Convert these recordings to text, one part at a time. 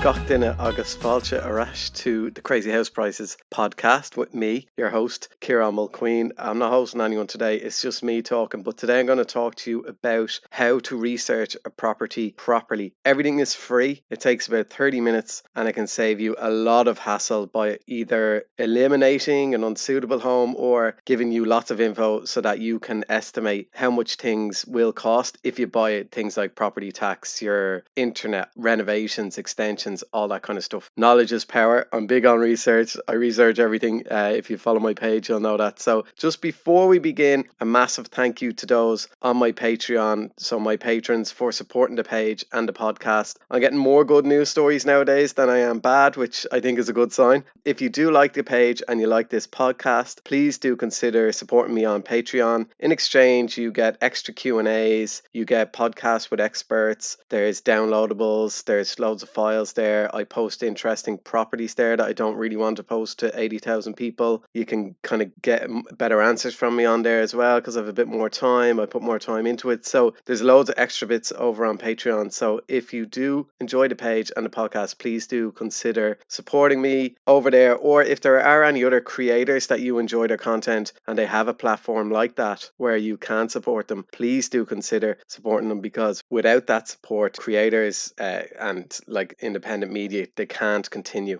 Gach duine agus fáilte arás to the Crazy House Prices podcast with me, your host, Ciarán Mulqueen. I'm not hosting anyone today, it's just me talking, but today I'm going to talk to you about how to research a property properly. Everything is free, it takes about 30 minutes, and it can save you a lot of hassle by either eliminating an unsuitable home or giving you lots of info so that you can estimate how much things will cost if you buy it. Things like property tax, your internet, renovations, extensions, all that kind of stuff. Knowledge is power. I'm big on research. I research everything. If you follow my page, you'll know that. So just before we begin, a massive thank you to those on my Patreon, so my patrons, for supporting the page and the podcast. I'm getting more good news stories nowadays than I am bad, which I think is a good sign. If you do like the page and you like this podcast, please do consider supporting me on Patreon. In exchange, you get extra Q&As, you get podcasts with experts, there's downloadables, there's loads of files there. I post interesting properties there that I don't really want to post to 80,000 people. You can kind of get better answers from me on there as well because I have a bit more time. I put more time into it. So there's loads of extra bits over on Patreon. So if you do enjoy the page and the podcast, please do consider supporting me over there. Or if there are any other creators that you enjoy their content and they have a platform like that where you can support them, please do consider supporting them, because without that support, creators and like independent media, they can't continue.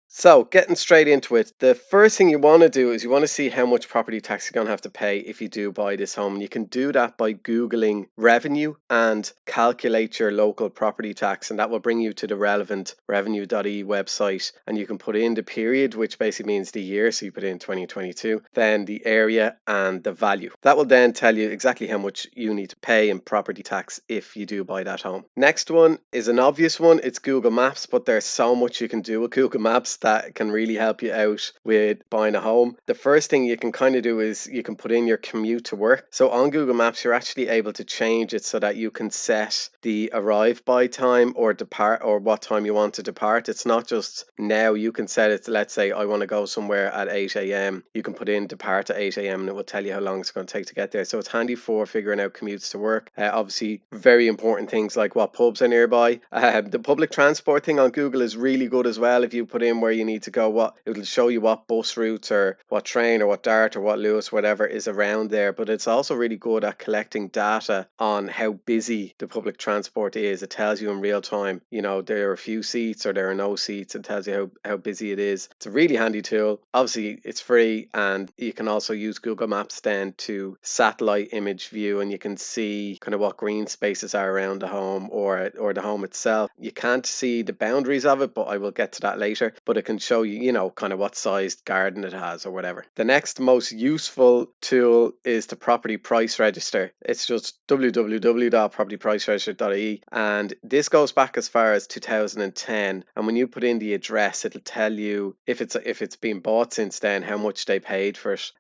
So, getting straight into it, the first thing you want to do is you want to see how much property tax you're going to have to pay if you do buy this home. And you can do that by Googling revenue and calculate your local property tax, and that will bring you to the relevant revenue.ie website, and you can put in the period, which basically means the year, so you put in 2022, then the area and the value. That will then tell you exactly how much you need to pay in property tax if you do buy that home. Next one is an obvious one, it's Google Maps, but there's so much you can do with Google Maps that can really help you out with buying a home. The first thing you can kind of do is you can put in your commute to work. So on Google Maps, you're actually able to change it so that you can set the arrive by time or depart, or what time you want to depart. It's not just now. You can set it to, let's say I want to go somewhere at 8 a.m. You can put in depart at 8 a.m. and it will tell you how long it's going to take to get there. So it's handy for figuring out commutes to work. Obviously, very important things like what pubs are nearby. The public transport thing on Google is really good as well. If you put in where you need to go, it'll show you what bus routes or what train or what Dart or what Lewis, whatever is around there. But it's also really good at collecting data on how busy the public transport is. It tells you in real time, you know, there are a few seats or there are no seats. It tells you how busy it is. It's a really handy tool. Obviously, it's free, and you can also use Google Maps then to satellite image view, and you can see kind of what green spaces are around the home or the home itself. You can't see the boundaries of it, but I will get to that later. But it can show you, you know, kind of what sized garden it has or whatever. The next most useful tool is the property price register. It's just www.propertypriceregister.ie, and this goes back as far as 2010. And when you put in the address, it'll tell you if it's been bought since then, how much they paid for it.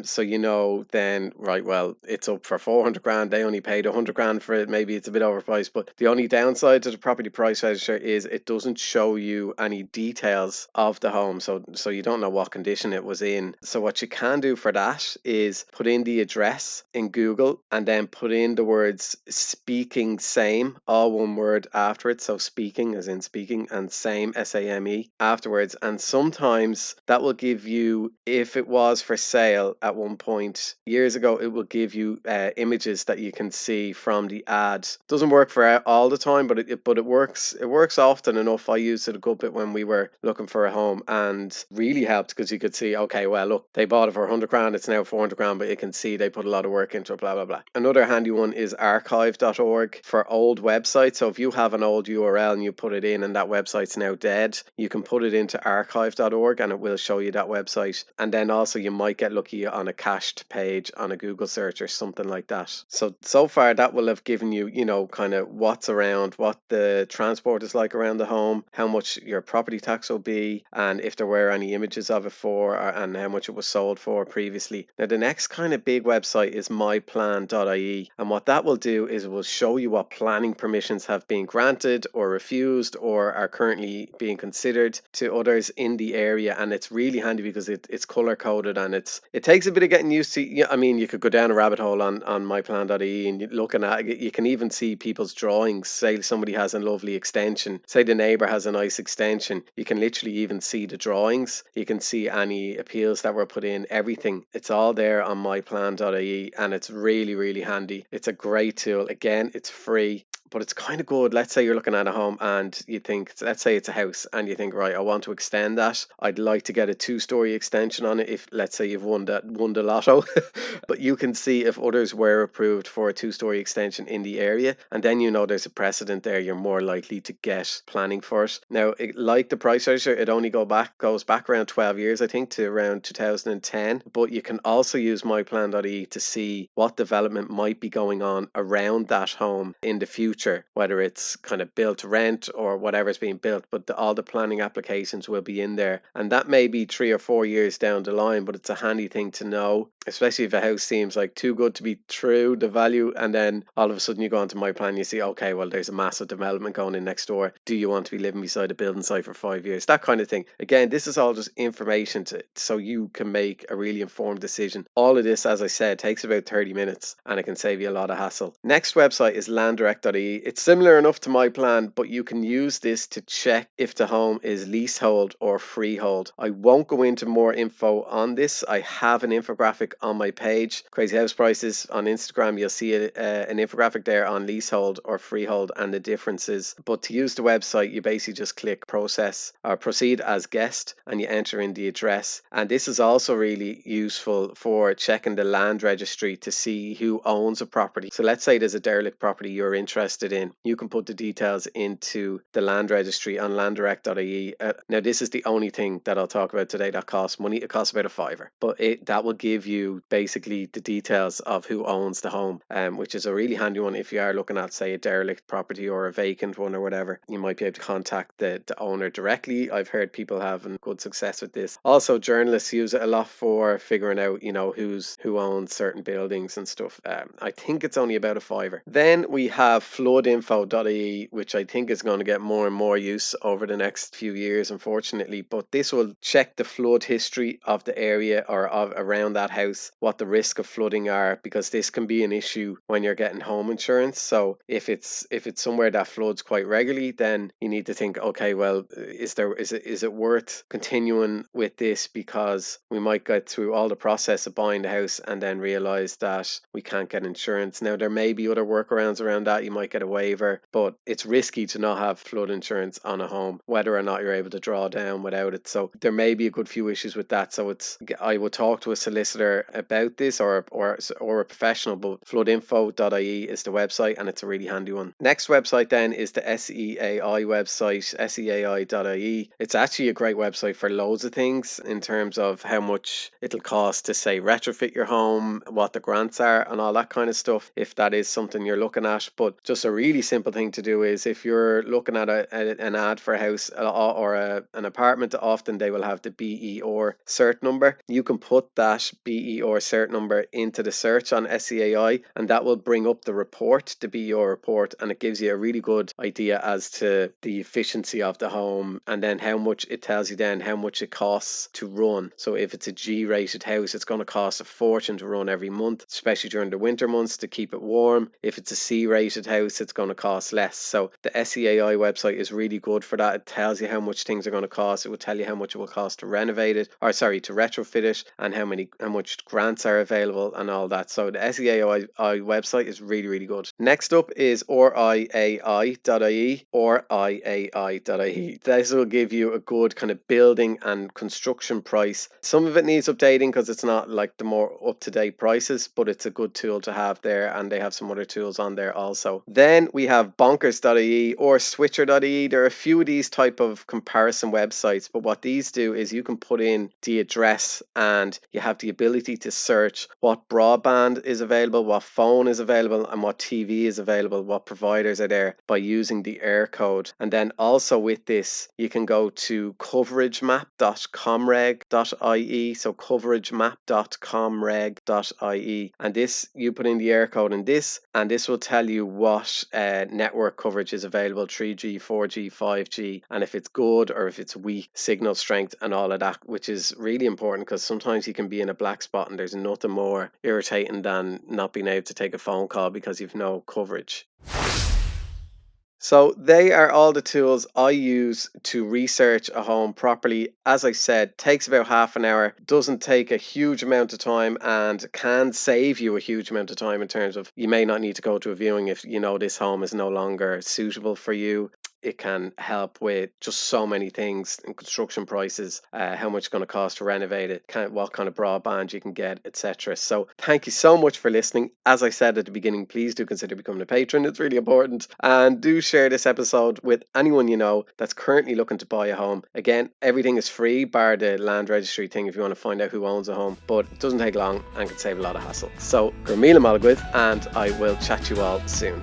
So you know then, right, well, it's up for 400 grand. They only paid 100 grand for it. Maybe it's a bit overpriced, but the only downside to the property price register is it doesn't show you any details of the home, so you don't know what condition it was in. So what you can do for that is put in the address in Google and then put in the words speaking same, all one word after it. So speaking as in speaking, and same, SAME, afterwards. And sometimes that will give you, if it was for sale at one point years ago, it will give you images that you can see from the ad. Doesn't work for all the time, but it works often enough. I used it a good bit when we were looking for a home, and really helped because you could see, okay, well, look, they bought it for 100 grand, it's now 400 grand, but you can see they put a lot of work into it, blah blah blah. Another handy one is archive.org for old websites. So if you have an old URL and you put it in and that website's now dead, you can put it into archive.org and it will show you that website. And then also you might get lucky on a cached page on a Google search or something like that. So far that will have given you, you know, kind of what's around, what the transport is like around the home, how much your property tax will be, property and if there were any images of it and how much it was sold for previously. Now the next kind of big website is myplan.ie, and what that will do is it will show you what planning permissions have been granted or refused or are currently being considered to others in the area. And it's really handy because it's color coded, and it takes a bit of getting used to. Yeah, I mean, you could go down a rabbit hole on myplan.ie and you're looking at it, you can even see people's drawings. Say somebody has a lovely extension, say the neighbor has a nice extension, you can literally even see the drawings, you can see any appeals that were put in, everything. It's all there on myplan.ie, and it's really, really handy. It's a great tool. Again, it's free, but it's kind of good. Let's say you're looking at a home and you think, let's say it's a house and you think, right, I want to extend that. I'd like to get a 2-story extension on it. If let's say you've won the lotto, but you can see if others were approved for a 2-story extension in the area, and then you know there's a precedent there. You're more likely to get planning for it. Now, like the price register, it only goes back around 12 years, I think, to around 2010. But you can also use myplan.e to see what development might be going on around that home in the future, whether it's kind of built to rent or whatever's being built, but all the planning applications will be in there. And that may be 3 or 4 years down the line, but it's a handy thing to know, especially if a house seems like too good to be true, the value, and then all of a sudden you go onto myplan, you see, okay, well, there's a massive development going in next door. Do you want to be living beside a building site for 5 years? That kind of thing. Again, this is all just information so you can make a really informed decision. All of this, as I said, takes about 30 minutes and it can save you a lot of hassle. Next website is landdirect.ie. It's similar enough to myplan, but you can use this to check if the home is leasehold or freehold. I won't go into more info on this. I have an infographic on my page, Crazy House Prices, on Instagram. You'll see an infographic there on leasehold or freehold and the differences. But to use the website, you basically just click process or proceed as guest and you enter in the address. And this is also really useful for checking the land registry to see who owns a property. So let's say there's a derelict property you're interested in. You can put the details into the land registry on landdirect.ie. Now, this is the only thing that I'll talk about today that costs money. It costs about $5, but that will give you basically the details of who owns the home, which is a really handy one if you are looking at, say, a derelict property or a vacant one or whatever. You might be able to contact the owner directly. I've heard people having good success with this. Also, journalists use it a lot for figuring out, who owns certain buildings and stuff. I think it's only about $5. Then we have floodinfo.ie, which I think is going to get more and more use over the next few years, unfortunately. But this will check the flood history of the area or of around that house, what the risk of flooding are, because this can be an issue when you're getting home insurance. So if it's somewhere that floods quite regularly, then you need to think, okay, well, is it worth continuing with this, because we might get through all the process of buying the house and then realize that we can't get insurance. Now, there may be other workarounds around that. You might get a waiver, but it's risky to not have flood insurance on a home, whether or not you're able to draw down without it. So there may be a good few issues with that. So I would talk to a solicitor about this or a professional, but floodinfo.ie is the website, and it's a really handy one. Next website then is the SEAI website, seai.ie. It's actually a great website for loads of things in terms of how much it'll cost to, say, retrofit your home, what the grants are and all that kind of stuff, if that is something you're looking at. But just a really simple thing to do is, if you're looking at an ad for a house or an apartment, often they will have the BER cert number. You can put that BER cert number into the search on SEAI, and that will bring up the report, the BER report, and it gives you a really good idea as to the efficiency of the home, and then how much it tells you then how much it costs to run. So if it's a G-rated house, it's going to cost a fortune to run every month, especially during the winter months, to keep it warm. If it's a C-rated house, it's going to cost less. So the SEAI website is really good for that. It tells you how much things are going to cost. It will tell you how much it will cost to renovate it, or sorry, to retrofit it, and how much grants are available and all that. So the SEAI website is really, really good. Next up is RIAI.ie or IAI.ie. This will give you a good kind of building and construction price. Some of it needs updating because it's not like the more up-to-date prices, but it's a good tool to have there, and they have some other tools on there also. Then we have bonkers.ie or switcher.ie. There are a few of these type of comparison websites, but what these do is you can put in the address and you have the ability to search what broadband is available, what phone is available, and what TV is available, what providers are there by using the air code. And then also with this, you can go to coveragemap.comreg.ie, so coveragemap.comreg.ie, and this, you put in the air code in this, and this will tell you what network coverage is available, 3G, 4G, 5G, and if it's good or if it's weak signal strength and all of that, which is really important because sometimes you can be in a black spot and there's nothing more irritating than not being able to take a phone call because you've no coverage. So they are all the tools I use to research a home properly. As I said, takes about half an hour, doesn't take a huge amount of time, and can save you a huge amount of time in terms of you may not need to go to a viewing if you know this home is no longer suitable for you. It can help with just so many things in construction prices, how much it's going to cost to renovate it, what kind of broadband you can get, etc. So thank you so much for listening. As I said at the beginning, please do consider becoming a patron. It's really important. And do share this episode with anyone you know that's currently looking to buy a home. Again, everything is free bar the land registry thing if you want to find out who owns a home, but it doesn't take long and can save a lot of hassle. So, Gurmila Malagwith, and I will chat to you all soon.